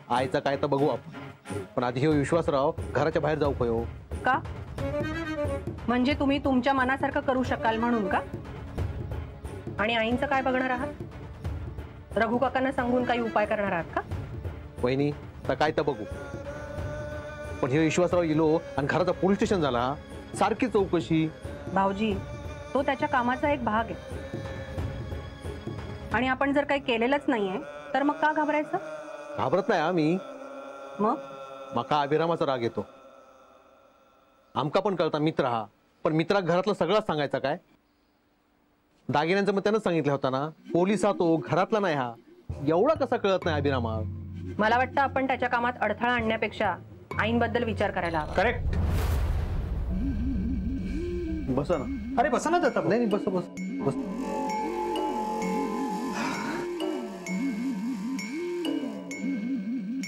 आईचा काय तर बघू आपण, पण आधी हे विश्वासराव घराच्या बाहेर जाऊ पयो का? म्हणजे तुम्ही तुमच्या मनासारखं करू शकाल म्हणून का? आणि आईंचं काय बघणार आहात? रघु काकांना सांगून काही उपाय करणार आहात का? वहिनी तर काय तर बघू, पण हे विश्वासराव इलो आणि घराचा पोलीस स्टेशन झाला, सारखी चौकशी. भाऊजी, तो त्याच्या कामाचा एक भाग आहे आणि आपण जर काही केलेलंच नाहीये तर मग का घाबरायचं? घाबरत नाही आम्ही, मग मका अभिरामाचा राग येतो. आमका पण कळता मित्र हा, पण मित्रा घरातलं सगळं सांगायचं काय? दागिन्यांचं मग त्यानं सांगितलं होता ना, पोलीस हा तो, घरातला नाही हा. एवढा कसा कळत नाही अभिरामा? मला वाटतं आपण त्याच्या कामात अडथळा आणण्यापेक्षा आईंबद्दल विचार करायला हवा. करेक्ट. बसा ना. अरे बसा ना जाता. नाही बस बस बस.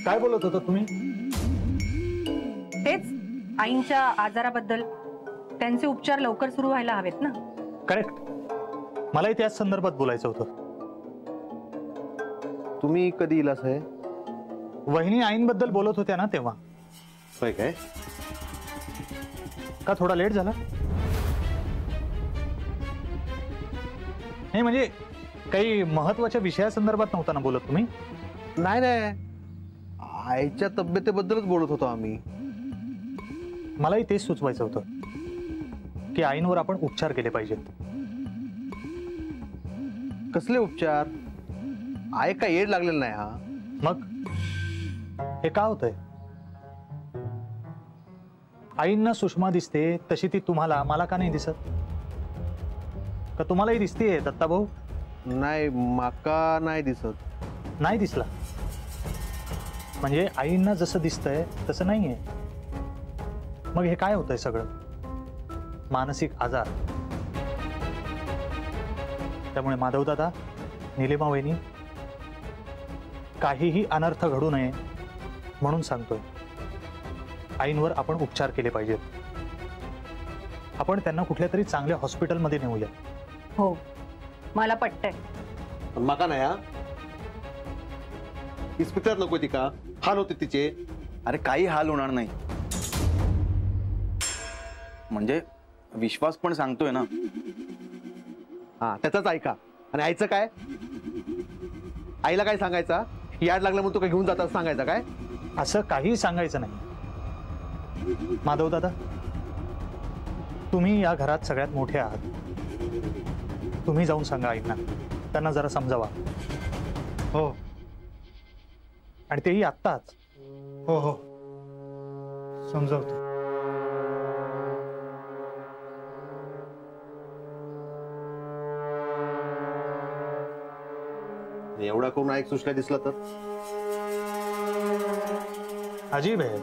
काय बोलत होता तुम्ही? तेच आईंच्या आजाराबद्दल. त्यांचे उपचार लवकर सुरू व्हायला हवेत ना. करेक्ट. मलाही त्याच संदर्भात बोलायचं होतं. तुम्ही कधी इलास आहे? वहिनी आईंबद्दल बोलत होत्या ना तेव्हा. होय काय? का थोडा लेट झाला? नाही म्हणजे काही महत्वाच्या विषयासंदर्भात नव्हता ना बोलत तुम्ही? नाही नाही, आईच्या तब्येतीबद्दलच बोलत होतो आम्ही. मलाही तेच सुचवायचं होतं की आईंवर आपण उपचार केले पाहिजेत. कसले उपचार? आई का येड लागलेला नाही हा? मग हे का होतंय? आईंना सुषमा दिसते तशी ती तुम्हाला, मला का नाही दिसत? का तुम्हालाही दिसतेय दत्ता भाऊ? नाही, माका नाही दिसत. नाही दिसला म्हणजे आईंना जसं दिसतंय तसं नाहीये. मग हे काय होतंय सगळं? मानसिक आजार. त्यामुळे माधव दादा, निलिमा वहिनी, काहीही अनर्थ घडू नये म्हणून सांगतोय, आईंवर आपण उपचार केले पाहिजेत. आपण त्यांना कुठल्या तरी चांगल्या हॉस्पिटलमध्ये नेऊया. हो, मला पटतंय. माका नाही हा. इस्पितळात नको ती का? हाल होते तिचे. अरे काही हाल होणार नाही. म्हणजे विश्वास पण सांगतोय ना. हा, त्याचाच ऐका. आणि आईचं काय? आईला काय सांगायचा? याड लागलं म्हणून तू काय घेऊन जातात सांगायचं काय? असं काही सांगायचं नाही. माधव दादा, तुम्ही या घरात सगळ्यात मोठे आहात. तुम्ही जाऊन सांगा आईंना, त्यांना जरा समजावा. हो. आणि तेही आत्ताच. हो हो, समजावतो. एवढा करून ऐक सुशला दिसला तर अजीब है,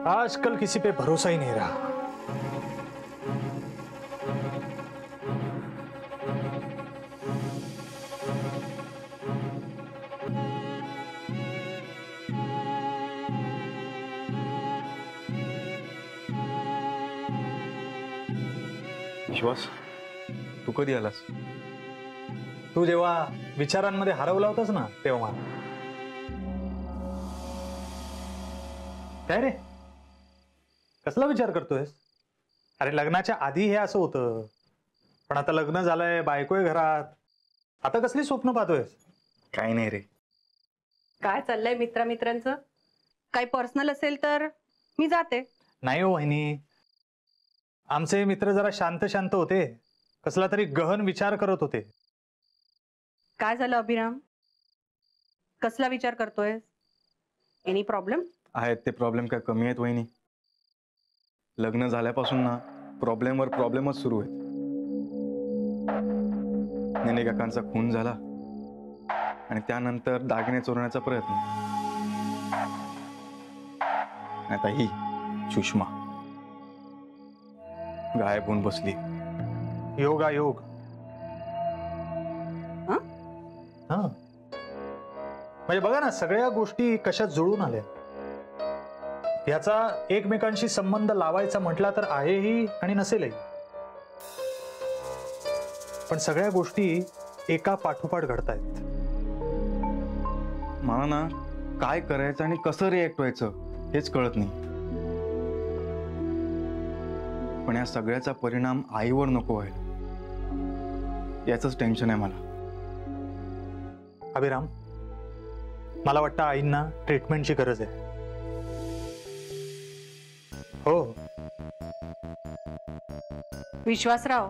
आजकल किसी पे भरोसा ही नहीं रहा. विश्वास, तू कधी आलास? तू जेव्हा विचारांमध्ये हरवला होतास ना तेव्हा. काय रे, कसला विचार करतोयस? अरे लग्नाच्या आधी हे असं होतं, पण आता लग्न झालंय, बायकोय घरात, आता कसली स्वप्न पाहतोयस? काही नाही रे. काय चाललंय मित्रांचं? काही पर्सनल असेल तर मी जाते. नाही हो वहिनी, आमचे मित्र जरा शांत शांत होते, कसला तरी गहन विचार करत होते. काय झालं अभिराम? कसला विचार करतोय? Any problem? आहेत ते प्रॉब्लेम काय कमी आहेत वहिनी? लग्न झाल्यापासून ना प्रॉब्लेमवर प्रॉब्लेमच सुरू आहेत. नेने काकांचा खून झाला आणि त्यानंतर दागिने चोरण्याचा प्रयत्न. आता ही सुषमा गायब होऊन बसली. योगा योग. हा, म्हणजे बघा ना, सगळ्या गोष्टी कशा जुळून आल्या. याचा एकमेकांशी संबंध लावायचा म्हटला तर आहेही आणि नसेलही, पण सगळ्या गोष्टी एका पाठोपाठ घडतायत. मला ना काय करायचं आणि कसं रिॲक्ट व्हायचं हेच कळत नाही. पण या सगळ्याचा परिणाम आईवर नको व्हायला, याचंच टेन्शन आहे मला. अभिराम, मला वाटतं आईंना ट्रीटमेंटची गरज आहे. हो. विश्वासराव,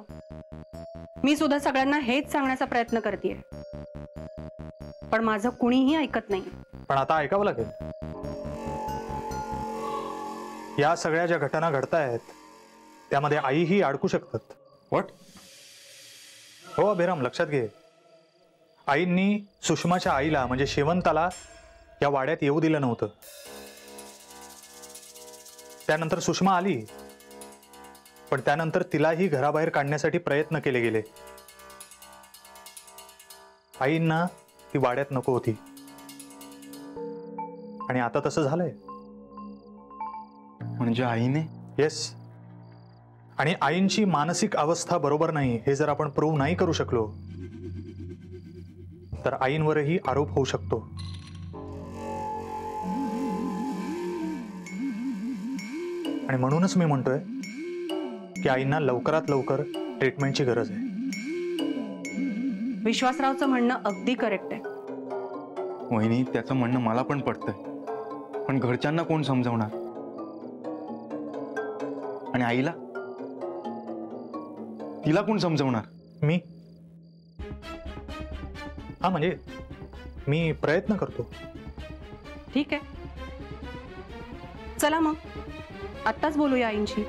मी सुद्धा सगळ्यांना हेच सांगण्याचा प्रयत्न करतेय, पण माझं कुणीही ऐकत नाही. पण आता ऐकावं लागेल. या सगळ्या ज्या घटना घडतायत त्यामध्ये आईही अडकू शकतात. व्हॉट? हो अभिराम, लक्षात घे. आईंनी सुषमाच्या आईला म्हणजे शेवंताला या वाड्यात येऊ दिलं नव्हतं. त्यानंतर सुषमा आली, पण त्यानंतर तिलाही घराबाहेर काढण्यासाठी प्रयत्न केले गेले. आईंना ती वाड्यात नको होती आणि आता तसं झालंय. म्हणजे आईने? येस. आणि आईंची मानसिक अवस्था बरोबर नाही हे जर आपण प्रूव्ह नाही करू शकलो तर आईंवरही आरोप होऊ शकतो. आणि म्हणूनच मी म्हणतोय की आईंना लवकरात लवकर ट्रीटमेंटची गरज आहे. विश्वासरावचं म्हणणं अगदी करेक्ट आहे. वहिनी, त्याचं म्हणणं मला पण पटतंय, पण घरच्यांना कोण समजावणार? आणि आईला, तिला कोण समजावणार? मी. हा म्हणजे मी प्रयत्न करतो. ठीक आहे, चला मग आत्ताच बोलूया आईंशी.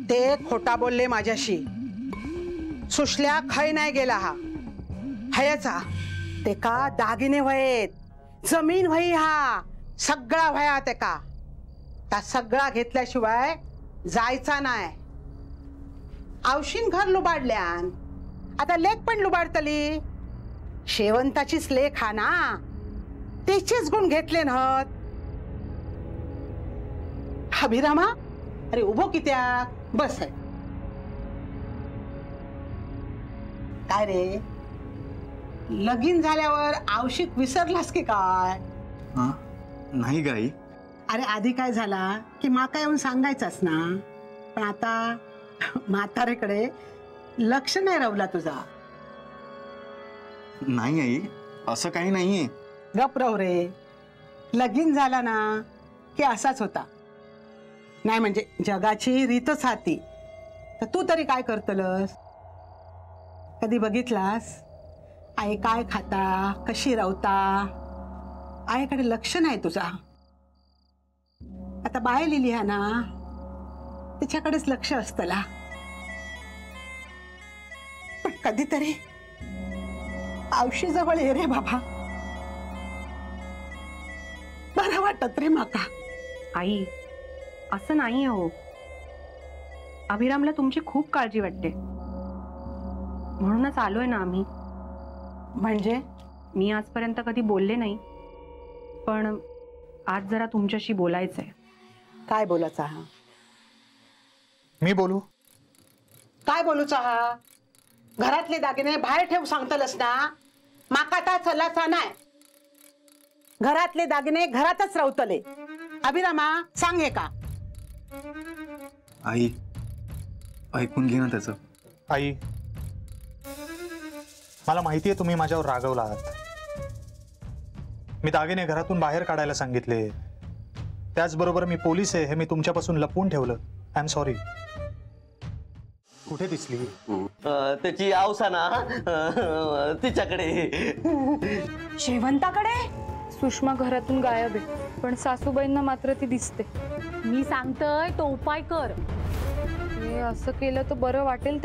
ते खोटा बोलले माझ्याशी. सुशल्या खय नाही गेला हा हयाचा. ते का दागिने व्हयेत, जमीन व्हई, हा सगळा व्हया. ते का त्या सगळा घेतल्याशिवाय जायचा नाही. आवशीन घर लुबाडल्यान आता लेक पण लुबाडतली. शेवंताचीच लेख हा ना, त्याचेच गुण घेतले नहत. अभिरामा, अरे उभो कित्या बस आहे. काय रे, लगीन झाल्यावर आवशिक विसरलास की काय? नाही गाई. अरे आधी काय झाला की माका येऊन सांगायचास ना, पण आता म्हातारेकडे लक्ष नाही रवला तुझा. नाही आई, असं काही नाहीये. गप रव रे. लगीन झाला ना की असाच होता. नाही म्हणजे जगाची रीतच हाती. तर तू तरी काय करतलस? कधी बघितलास आई काय खाता, कशी रावता? आईकडे लक्ष नाही तुझा. आता बाय लिहिली हा ना, तिच्याकडेच लक्ष असतला. पण कधीतरी आवशी जवळ ये रे बाबा, बरं वाटत रे माका. आई, असं नाही हो. अभिरामला तुमची खूप काळजी वाटते, म्हणूनच आलोय ना आम्ही. म्हणजे मी आजपर्यंत कधी बोलले नाही, पण आज जरा तुमच्याशी बोलायचंय. काय बोलायचा हा? मी बोलू? काय बोलूचा हा? घरातले दागिने बाहेर ठेवू सांगतलस ना, माका ता चलाचा नाही. घरातले दागिने घरातच रावतले. अभिरामा सांगे का? आई, ऐकून घे ना त्याचं. आई, मला माहिती आहे तुम्ही माझ्यावर रागवला आहात. मी दागिने घरातून बाहेर काढायला सांगितले, त्याचबरोबर मी पोलीस आहे हे मी तुमच्यापासून लपवून ठेवलं. I am sorry. कुठे दिसली? त्याची अवसाना तिच्याकडे. शेवंताकडे? सुषमा घरातून गायब आहे, पण सासूबाईंना मात्र ती दिसते. मी सांगतोय तो उपाय कर. हे असं केलं तर बरं वाटेल.